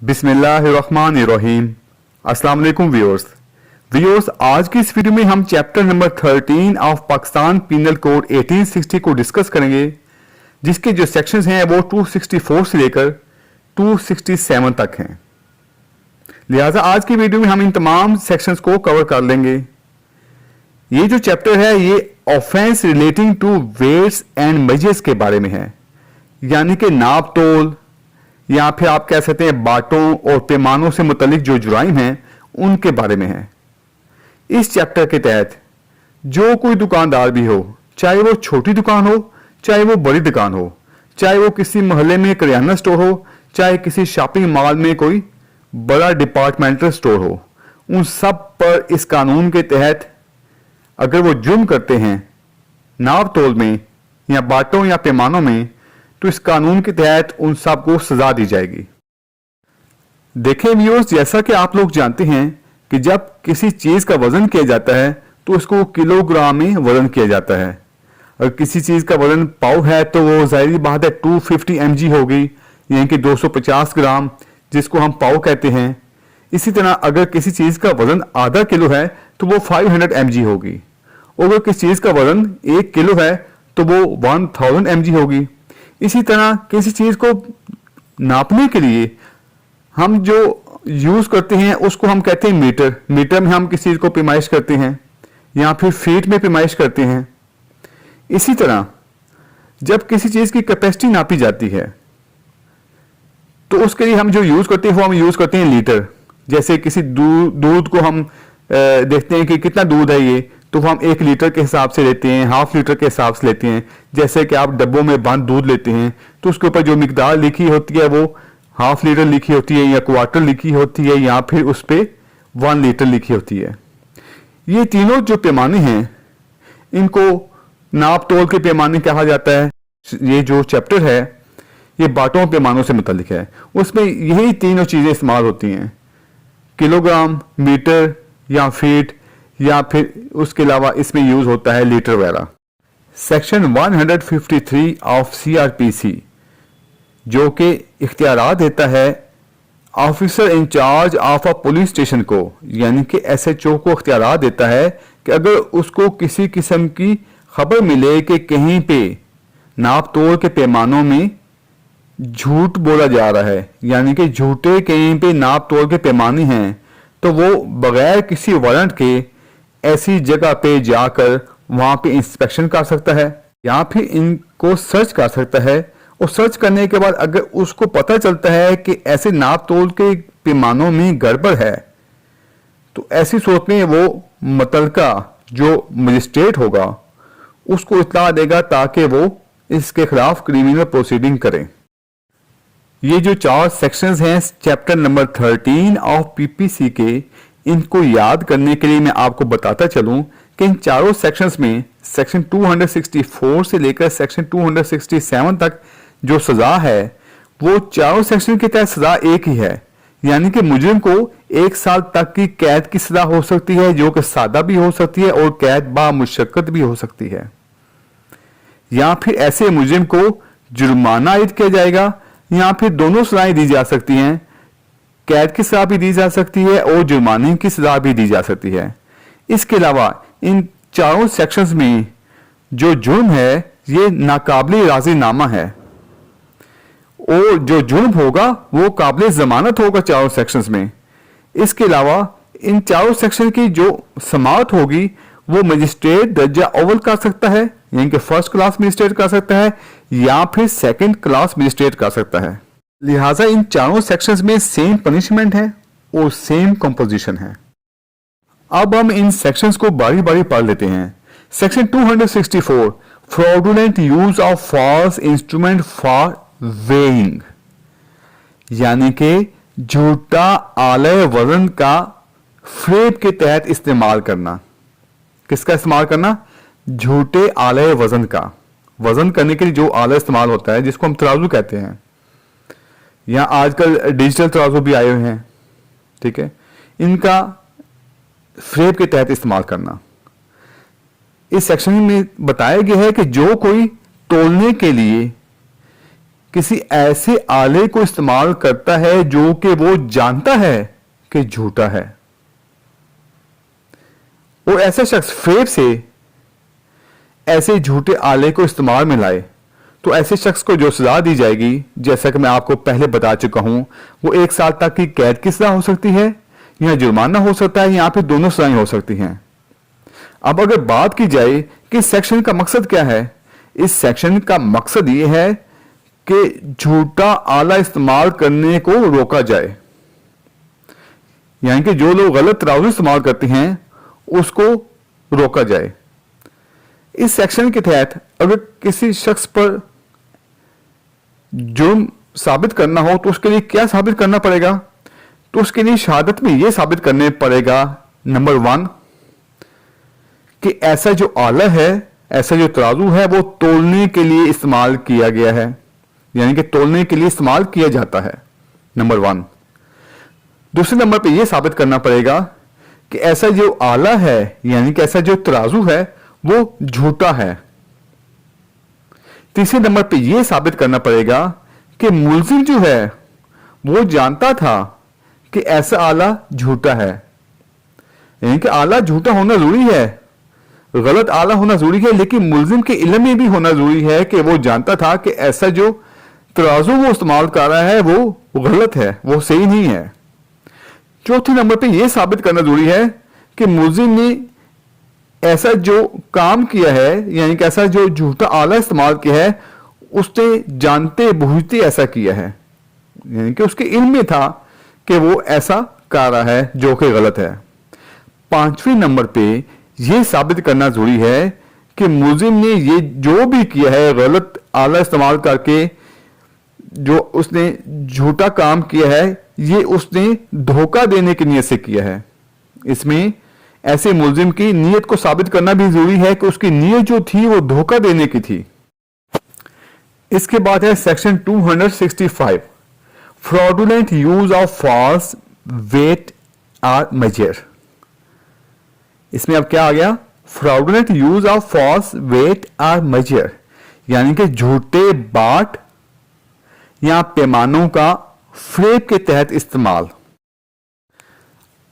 बिस्मिल्लाहिर्रहमानिर्रहीम। अस्सलाम वालेकुम व्यूअर्स, आज की इस वीडियो में हम chapter number 13 of Pakistan penal code 1860 को डिस्कस करेंगे, जिसके जो सेक्शंस हैं वो 264 से लेकर 267 तक हैं। लिहाजा आज की वीडियो में हम इन तमाम सेक्शंस को कवर कर लेंगे। ये जो चैप्टर है ये offence relating to weights and measures के बारे में है, यानी कि नाप तोल या फिर आप कह सकते हैं बाटों और पैमानों से मुतल्लिक जो जुराइम हैं उनके बारे में है। इस चैप्टर के तहत जो कोई दुकानदार भी हो, चाहे वो छोटी दुकान हो चाहे वो बड़ी दुकान हो, चाहे वो किसी मोहल्ले में करियाना स्टोर हो, चाहे किसी शॉपिंग मॉल में कोई बड़ा डिपार्टमेंटल स्टोर हो, उन सब पर इस कानून के तहत अगर वो जुर्म करते हैं नाप तोल में या बाटों या पैमानों में, तो इस कानून के तहत उन सब को सजा दी जाएगी। देखें व्यूअर्स, जैसा कि आप लोग जानते हैं कि जब किसी चीज का वजन किया जाता है तो उसको किलोग्राम में वजन किया जाता है। अगर किसी चीज का वजन पाव है तो वो जाहिर बात है 250 mg होगी, यानी कि 250 ग्राम, जिसको हम पाव कहते हैं। इसी तरह अगर किसी चीज का वजन आधा किलो है तो वो 500 mg होगी, और अगर किसी चीज का वजन 1 किलो है तो वो 1000 mg होगी। इसी तरह किसी चीज को नापने के लिए हम जो यूज करते हैं उसको हम कहते हैं मीटर। मीटर में हम किसी चीज को पैमाइश करते हैं या फिर फीट में पैमाइश करते हैं। इसी तरह जब किसी चीज की कैपेसिटी नापी जाती है तो उसके लिए हम जो यूज करते हैं वो हम यूज करते हैं लीटर। जैसे किसी दूध को हम देखते हैं कि कितना दूध है ये, तो हम 1 लीटर के हिसाब से लेते हैं, हाफ लीटर के हिसाब से लेते हैं। जैसे कि आप डब्बों में बंद दूध लेते हैं तो उसके ऊपर जो मिकदार लिखी होती है वो हाफ लीटर लिखी होती है या क्वार्टर लिखी होती है या फिर उस पर 1 लीटर लिखी होती है। ये तीनों जो पैमाने हैं इनको नाप तोल के पैमाने कहा जाता है। ये जो चैप्टर है ये बाटों पैमानों से मुतल्लिक है, उसमें यही तीनों चीजें इस्तेमाल होती हैं, किलोग्राम, मीटर या फीट, या फिर उसके अलावा इसमें यूज होता है लीटर वगैरह। सेक्शन 153 ऑफ CRPC जो कि इख्तियार देता है officer in charge of a police station को, यानी कि SHO को इख्तियार देता है कि अगर उसको किसी किस्म की खबर मिले कि कहीं पे नाप तोल के पैमानों में झूठ बोला जा रहा है, यानी कि झूठे कहीं पे नाप तोल के पैमाने हैं, तो वो बगैर किसी वारंट के ऐसी जगह पे जाकर वहां पे इंस्पेक्शन कर सकता है या फिर इनको सर्च कर सकता है। और सर्च करने के बाद अगर उसको पता चलता है कि ऐसे नाप तोल के पैमानों में गड़बड़ है, तो ऐसी सूरत में वो मुतलका जो मजिस्ट्रेट होगा उसको इत्तला देगा ताकि वो इसके खिलाफ क्रिमिनल प्रोसीडिंग करें। ये जो 4 सेक्शंस हैं चैप्टर नंबर 13 ऑफ PPC के, इनको याद करने के लिए मैं आपको बताता चलूं कि इन चारों सेक्शंस में सेक्शन 264 से लेकर सेक्शन 267 तक जो सजा है वो चारों सेक्शन के तहत सजा एक ही है, यानी कि मुजरिम को 1 साल तक की कैद की सजा हो सकती है, जो कि सादा भी हो सकती है और कैद बा मुशक्कत भी हो सकती है, या फिर ऐसे मुजरिम को जुर्माना आयद किया जाएगा, या फिर दोनों सजाएं दी जा सकती हैं, कैद की सजा भी दी जा सकती है और जुर्माने की सजा भी दी जा सकती है। इसके अलावा इन चारों सेक्शंस में जो जुर्म है ये नाकाबिल राजीनामा है, और जो जुर्म होगा वो काबिल जमानत होगा चारों सेक्शंस में। इसके अलावा इन चारों सेक्शन की जो समाअत होगी वो मजिस्ट्रेट दर्जा अव्वल कर सकता है, यानी कि फर्स्ट क्लास मजिस्ट्रेट कर सकता है, या फिर सेकंड क्लास मजिस्ट्रेट कर सकता है। लिहाजा इन चारों सेक्शंस में सेम पनिशमेंट है और सेम कंपोजिशन है। अब हम इन सेक्शंस को बारी बारी पढ़ लेते हैं। Section 264 fraudulent use of false instrument for weighing, यानी कि झूठा आले वजन का फ्रेब के तहत इस्तेमाल करना। किसका इस्तेमाल करना? झूठे आले वजन का। वजन करने के लिए जो आला इस्तेमाल होता है जिसको हम तराजू कहते हैं, या आजकल डिजिटल तराजू भी आए हुए हैं, ठीक है, इनका फ्रेब के तहत इस्तेमाल करना। इस सेक्शन में बताया गया है कि जो कोई तोलने के लिए किसी ऐसे आले को इस्तेमाल करता है जो कि वो जानता है कि झूठा है, और ऐसा शख्स फेब से ऐसे झूठे आले को इस्तेमाल में लाए तो ऐसे शख्स को जो सजा दी जाएगी, जैसा कि मैं आपको पहले बता चुका हूं, वो 1 साल तक की कैद की सजा हो सकती है या जुर्माना हो सकता है, या फिर दोनों सजाएं हो सकती हैं। अब अगर बात की जाए कि इस सेक्शन का मकसद क्या है, इस सेक्शन का मकसद ये है कि झूठा आला इस्तेमाल करने को रोका जाए, यानी कि जो लोग गलत तराजू इस्तेमाल करते हैं उसको रोका जाए। इस सेक्शन के तहत अगर किसी शख्स पर जुर्म साबित करना हो तो उसके लिए क्या साबित करना पड़ेगा? तो उसके लिए शहादत में यह साबित करने पड़ेगा, नंबर 1, कि ऐसा जो आला है, ऐसा जो तराजू है, वो तोलने के लिए इस्तेमाल किया गया है, यानी कि तोलने के लिए इस्तेमाल किया जाता है, नंबर 1। दूसरे नंबर पे यह साबित करना पड़ेगा कि ऐसा जो आला है, यानी कि ऐसा जो तराजू है, वो झूठा है। तीसरे नंबर पे यह साबित करना पड़ेगा कि मुल्जिम जो है वो जानता था कि ऐसा आला झूठा है, यानी कि आला झूठा होना जरूरी है, गलत आला होना जरूरी है, लेकिन मुल्जिम के इल्म में भी होना जरूरी है कि वो जानता था कि ऐसा जो तराजू वो इस्तेमाल कर रहा है वो गलत है, वो सही नहीं है। चौथे नंबर पे यह साबित करना जरूरी है कि मुल्जिम ने ऐसा जो काम किया है, यानी कि ऐसा जो झूठा आला इस्तेमाल किया है, उसने जानते बूझते ऐसा किया है, यानी कि उसके इल्म में था कि वो ऐसा कर रहा है जो कि गलत है। पांचवें नंबर पे यह साबित करना जरूरी है कि मुल्जिम ने ये जो भी किया है, गलत आला इस्तेमाल करके जो उसने झूठा काम किया है, ये उसने धोखा देने की नीयत से किया है। इसमें ऐसे मुल्जिम की नीयत को साबित करना भी जरूरी है कि उसकी नीयत जो थी वो धोखा देने की थी। इसके बाद है section 265, fraudulent use of false weight or measure. इसमें अब क्या आ गया? Fraudulent use of false weight or measure, यानी कि झूठे बाट या पैमानों का फ्रेब के तहत इस्तेमाल।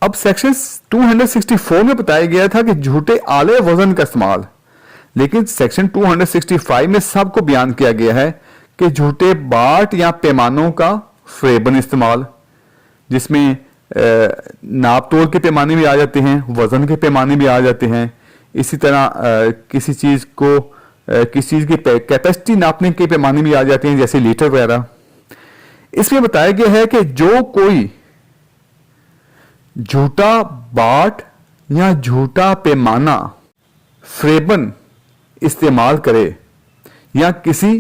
अब सेक्शन 264 में बताया गया था कि झूठे आले वजन का इस्तेमाल, लेकिन सेक्शन 265 में सबको बयान किया गया है कि झूठे बाट या पैमानों का फ्रेबन इस्तेमाल, जिसमें नाप तोल के पैमाने भी आ जाते हैं, वजन के पैमाने भी आ जाते हैं। इसी तरह किसी चीज की कैपेसिटी नापने के पैमाने भी आ जाते हैं, जैसे लीटर वगैरह। इसमें बताया गया है कि जो कोई झूठा बाट या झूठा पैमाना फ्रेबन इस्तेमाल करे या किसी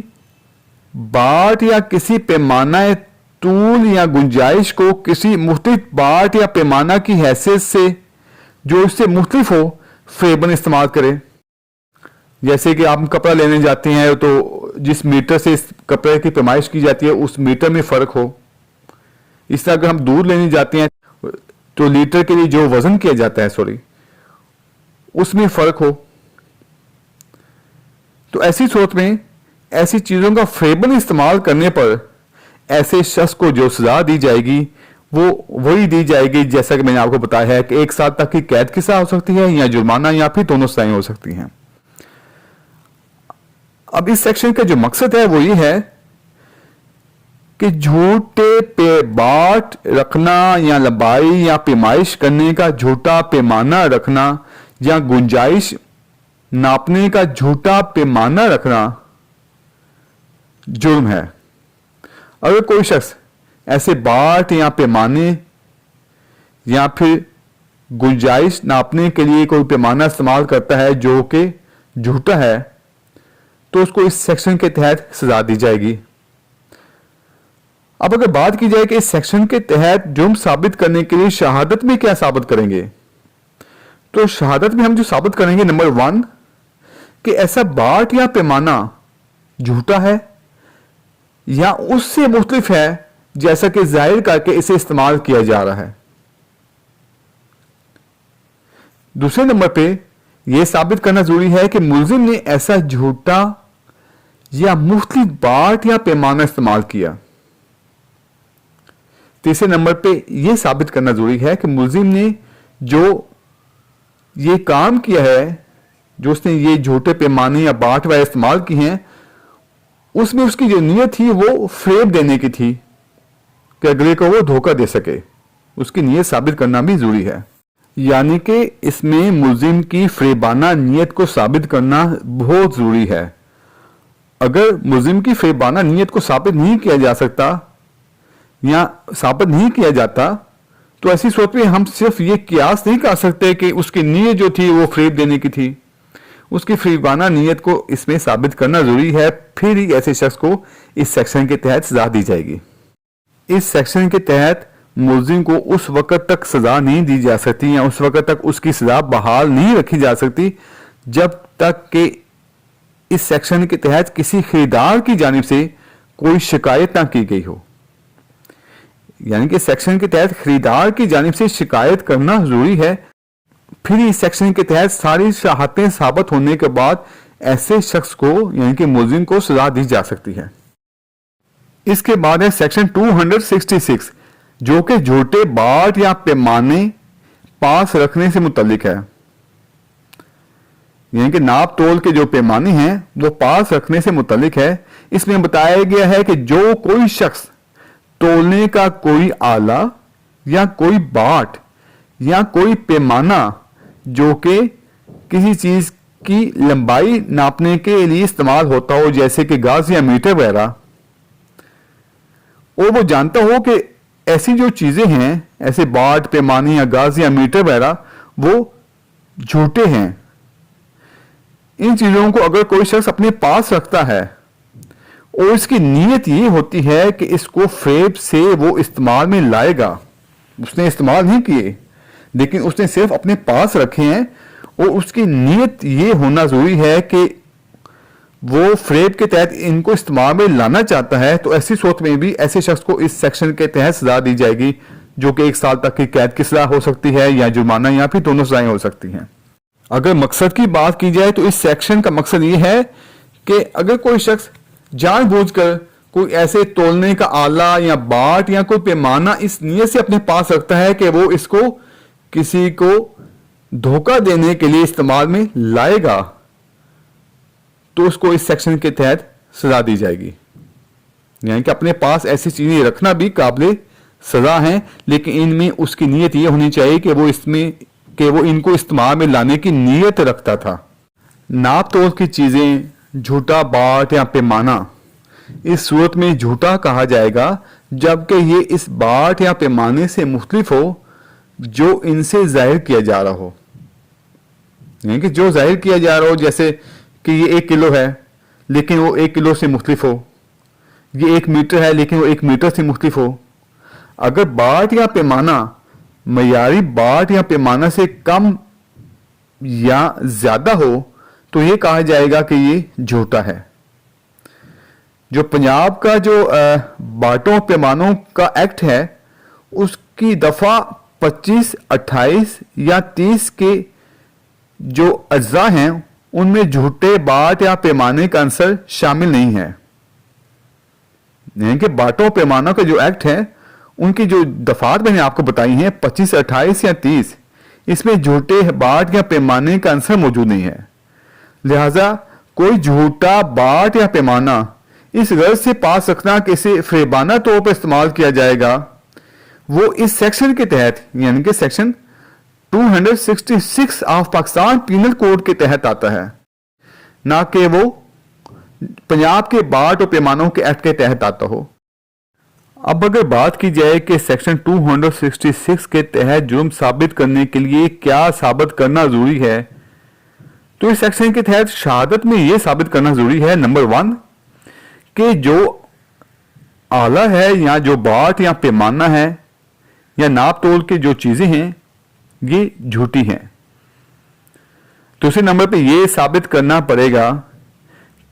बाट या किसी पैमाना तूल या गुंजाइश को किसी मुख्तलिफ बाट या पैमाना की हैसियत से जो इससे मुख्तलिफ हो फ्रेबन इस्तेमाल करे। जैसे कि आप कपड़ा लेने जाते हैं तो जिस मीटर से इस कपड़े की पैमाइश की जाती है उस मीटर में फर्क हो। इस तरह अगर हम दूध लेने जाते हैं तो लीटर के लिए जो वजन किया जाता है उसमें फर्क हो। तो ऐसी सूरत में ऐसी चीजों का फ्रेबन इस्तेमाल करने पर ऐसे शख्स को जो सजा दी जाएगी वो वही दी जाएगी जैसा कि मैंने आपको बताया है कि 1 साल तक की कैद की सजा हो सकती है या जुर्माना या फिर दोनों सजाएं हो सकती हैं। अब इस सेक्शन का जो मकसद है वो ये है कि झूठे पे बाट रखना या लंबाई या पैमाइश करने का झूठा पैमाना रखना या गुंजाइश नापने का झूठा पैमाना रखना जुर्म है। अगर कोई शख्स ऐसे बाट या पैमाने या फिर गुंजाइश नापने के लिए कोई पैमाना इस्तेमाल करता है जो कि झूठा है तो उसको इस सेक्शन के तहत सजा दी जाएगी। अब अगर बात की जाए कि इस सेक्शन के तहत जुर्म साबित करने के लिए शहादत में क्या साबित करेंगे, तो शहादत में हम जो साबित करेंगे, नंबर 1 कि ऐसा बाट या पैमाना झूठा है या उससे मुख्तलिफ है जैसा कि जाहिर करके इसे इस्तेमाल किया जा रहा है। दूसरे नंबर पे यह साबित करना जरूरी है कि मुल्जिम ने ऐसा झूठा या मुख्तलिफ बाट या पैमाना इस्तेमाल किया। तीसरे नंबर पे यह साबित करना जरूरी है कि मुलजिम ने जो ये काम किया है, जो उसने ये झूठे पैमाने या बाट वगैरह इस्तेमाल की हैं, उसमें उसकी जो नीयत थी वो फेब देने की थी कि अगले को वो धोखा दे सके। उसकी नीयत साबित करना भी जरूरी है। यानी कि इसमें मुलजिम की फेबाना नीयत को साबित करना बहुत जरूरी है। अगर मुलजिम की फेबाना नीयत को साबित नहीं किया जा सकता या साबित नहीं किया जाता, तो ऐसी सूरत में हम सिर्फ ये कियास नहीं कर सकते कि उसकी नीयत जो थी वो फेब देने की थी। उसकी फेबाना नीयत को इसमें साबित करना जरूरी है, फिर ही ऐसे शख्स को इस सेक्शन के तहत सजा दी जाएगी। इस सेक्शन के तहत मुलजिम को उस वक्त तक सजा नहीं दी जा सकती या उस वक्त तक उसकी सजा बहाल नहीं रखी जा सकती जब तक कि इस सेक्शन के तहत किसी खरीदार की जानिब से कोई शिकायत ना की गई हो। यानी कि सेक्शन के तहत खरीदार की जानिब से शिकायत करना जरूरी है, फिर इस सेक्शन के तहत सारी शहादतें साबित होने के बाद ऐसे शख्स को यानी कि मुलजिम को सजा दी जा सकती है। इसके बाद है सेक्शन 266 जो कि झूठे बाट या पैमाने पास रखने से मुतल्लिक है। यानी कि नाप तोल के जो पैमाने हैं वो पास रखने से मुतल्लिक है। इसमें बताया गया है कि जो कोई शख्स तोलने का कोई आला या कोई बाट या कोई पैमाना जो कि किसी चीज की लंबाई नापने के लिए इस्तेमाल होता हो, जैसे कि गाज या मीटर वगैरह, और वो जानता हो कि ऐसी जो चीजें हैं, ऐसे बाट पैमाने या गाज या मीटर वगैरह, वो झूठे हैं। इन चीजों को अगर कोई शख्स अपने पास रखता है और इसकी नीयत ये होती है कि इसको फेब से वो इस्तेमाल में लाएगा, उसने इस्तेमाल नहीं किए लेकिन उसने सिर्फ अपने पास रखे हैं, और उसकी नीयत ये होना जरूरी है कि वो फ्रेब के तहत इनको इस्तेमाल में लाना चाहता है, तो ऐसी सूरत में भी ऐसे शख्स को इस सेक्शन के तहत सजा दी जाएगी, जो कि 1 साल तक की कैद की सजा हो सकती है या जुर्माना, या फिर दोनों सजाएं हो सकती हैं। अगर मकसद की बात की जाए तो इस सेक्शन का मकसद ये है कि अगर कोई शख्स जानबूझकर कोई ऐसे तोलने का आला या बाट या कोई पैमाना इस नीयत से अपने पास रखता है कि वो इसको किसी को धोखा देने के लिए इस्तेमाल में लाएगा, तो उसको इस सेक्शन के तहत सजा दी जाएगी। यानी कि अपने पास ऐसी चीजें रखना भी काबिल सजा है, लेकिन इनमें उसकी नीयत यह होनी चाहिए कि वो इनको इस्तेमाल में लाने की नीयत रखता था। नाप तोल की चीजें, झूठा बाट या पैमाना, इस सूरत में झूठा कहा जाएगा जबकि ये इस बाट या पैमाने से मुख्तलिफ हो जो इनसे जाहिर किया जा रहा हो। यानी कि जो जाहिर किया जा रहा हो, जैसे कि ये 1 किलो है लेकिन वो 1 किलो से मुख्तलिफ हो, ये 1 मीटर है लेकिन वो 1 मीटर से मुख्तलिफ हो। अगर बाट या पैमाना मयारी बाट या पैमाना से कम या ज्यादा हो तो ये कहा जाएगा कि ये झूठा है। जो पंजाब का जो बाटों पैमानों का एक्ट है, उसकी दफा 25, 28 या 30 के जो अज्जा हैं उनमें झूठे बाट या पैमाने का अंसर शामिल नहीं है। यानी कि बाटों पैमानों का जो एक्ट है उनकी जो दफात मैंने आपको बताई हैं 25, 28 या 30, इसमें झूठे बाट या पैमाने का अंसर मौजूद नहीं है। लिहाजा कोई झूठा बाट या पैमाना इस गर्ज से पास रखना कि इसे फरेबाना तौर पर इस्तेमाल किया जाएगा, वो इस सेक्शन के तहत यानी कि section 266 of Pakistan penal code के तहत आता है, ना कि वो पंजाब के बाट और पैमानों के एक्ट के तहत आता हो। अब अगर बात की जाए कि सेक्शन 266 के तहत जुर्म साबित करने के लिए क्या साबित करना जरूरी है, तो इस सेक्शन के तहत शहादत में यह साबित करना जरूरी है, नंबर 1, कि जो आला है या जो बाट या पैमाना है या नाप तोल के जो चीजें हैं ये झूठी हैं। दूसरे नंबर पे ये साबित करना पड़ेगा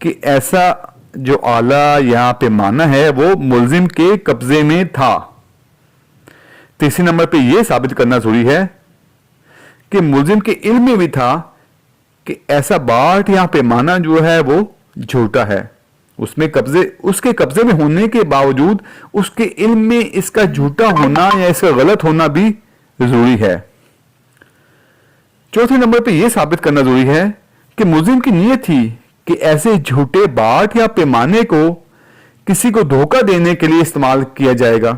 कि ऐसा जो आला या पैमाना है वो मुलजिम के कब्जे में था। तीसरे नंबर पे ये साबित करना जरूरी है कि मुलजिम के इल्म में भी था कि ऐसा बाट या पैमाना जो है वो झूठा है। उसके कब्जे में होने के बावजूद उसके इल्म में इसका झूठा होना या इसका गलत होना भी जरूरी है। चौथे नंबर पे यह साबित करना जरूरी है कि मुल्जिम की नीयत थी कि ऐसे झूठे बाट या पैमाने को किसी को धोखा देने के लिए इस्तेमाल किया जाएगा,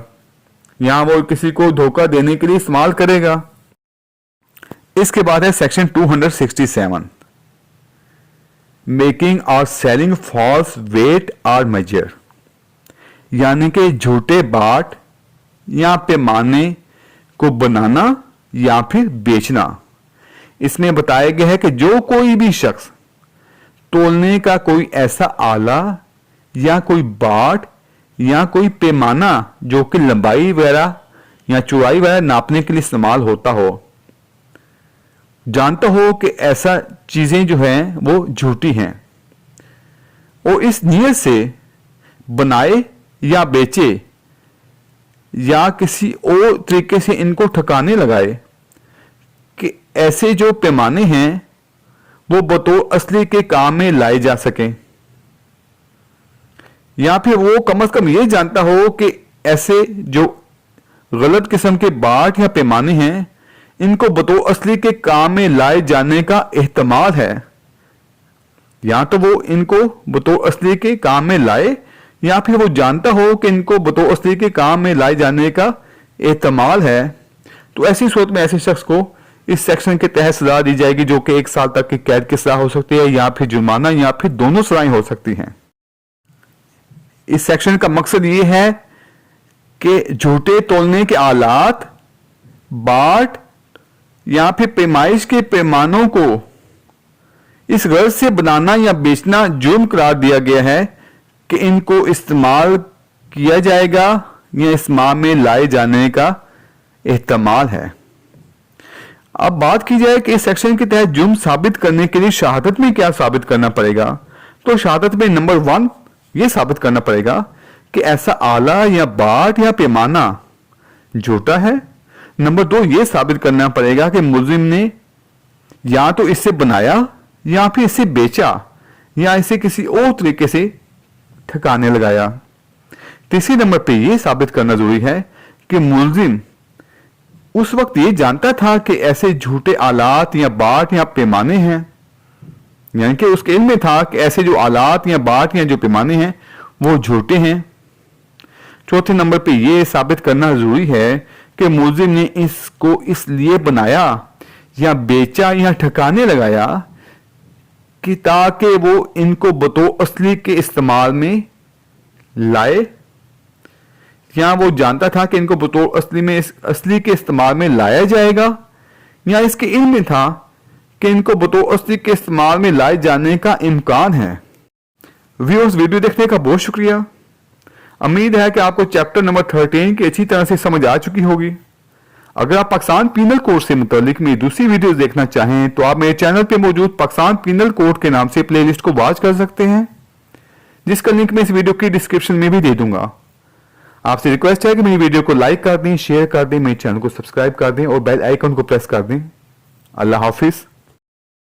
यहां वो किसी को धोखा देने के लिए इस्तेमाल करेगा। इसके बाद है सेक्शन 267, मेकिंग और सेलिंग फॉल्स वेट और मेजर, यानी कि झूठे बाट या पैमाने को बनाना या फिर बेचना। इसमें बताया गया है कि जो कोई भी शख्स तोलने का कोई ऐसा आला या कोई बाट या कोई पैमाना जो कि लंबाई वगैरह या चौड़ाई वगैरह नापने के लिए इस्तेमाल होता हो, जानता हो कि ऐसा चीजें जो हैं वो झूठी हैं और इस नियत से बनाए या बेचे या किसी और तरीके से इनको ठिकाने लगाए कि ऐसे जो पैमाने हैं वो बतौर असली के काम में लाए जा सकें, या फिर वो कम से कम ये जानता हो कि ऐसे जो गलत किस्म के बाट या पैमाने हैं इनको बतौर असली के काम में लाए जाने का एहतमाल है, या तो वो इनको बतौर असली के काम में लाए या फिर वो जानता हो कि इनको बतौर असली के काम में लाए जाने का एहतमाल है, तो ऐसी सूरत में ऐसे शख्स को इस सेक्शन के तहत सजा दी जाएगी जो कि 1 साल तक की कैद की सजा हो सकती है या फिर जुर्माना या फिर दोनों सजाएं हो सकती हैं। इस सेक्शन का मकसद ये है कि झूठे तोलने के आलात, बाट या फिर पैमाइश के पैमानों को इस गर्ज से बनाना या बेचना जुर्म करार दिया गया है कि इनको इस्तेमाल किया जाएगा या इस्तेमाल में लाए जाने का एहतमाल है। अब बात की जाए कि इस सेक्शन के तहत जुर्म साबित करने के लिए शहादत में क्या साबित करना पड़ेगा, तो शहादत में नंबर 1 यह साबित करना पड़ेगा कि ऐसा आला या बाट या पैमाना झूठा है। नंबर 2 यह साबित करना पड़ेगा कि मुल्जिम ने या तो इसे बनाया या फिर इसे बेचा या इसे किसी और तरीके से ठिकाने लगाया। तीसरे नंबर पे यह साबित करना जरूरी है कि मुल्जिम उस वक्त ये जानता था कि ऐसे झूठे आलात या बाट या पैमाने हैं, यानी कि उसके इल्म में था कि ऐसे जो आलात या बाट या जो पैमाने हैं वो झूठे हैं। चौथे नंबर पे ये साबित करना जरूरी है कि मुल्जिम ने इसको इसलिए बनाया या बेचा या ठिकाने लगाया कि ताकि वो इनको बतौर असली के इस्तेमाल में लाए, या वो जानता था कि इनको बतौर असली के इस्तेमाल में लाया जाएगा, या इसके इल्म में था कि इनको बतौर असली के इस्तेमाल में लाए जाने का इम्कान है। व्यूअर्स, वीडियो देखने का बहुत शुक्रिया। उम्मीद है कि आपको चैप्टर नंबर 13 की अच्छी तरह से समझ आ चुकी होगी। अगर आप पाकिस्तान पीनल कोड से मुतालिक मेरी दूसरी वीडियोस देखना चाहें तो आप मेरे चैनल पे मौजूद पाकिस्तान पीनल कोड के नाम से प्लेलिस्ट को वॉच कर सकते हैं, जिसका लिंक मैं इस वीडियो की डिस्क्रिप्शन में भी दे दूंगा। आपसे रिक्वेस्ट है कि मेरी वीडियो को लाइक कर दें, शेयर कर दें, मेरे चैनल को सब्सक्राइब कर दें और बेल आइकन को प्रेस कर दें। अल्लाह हाफिज।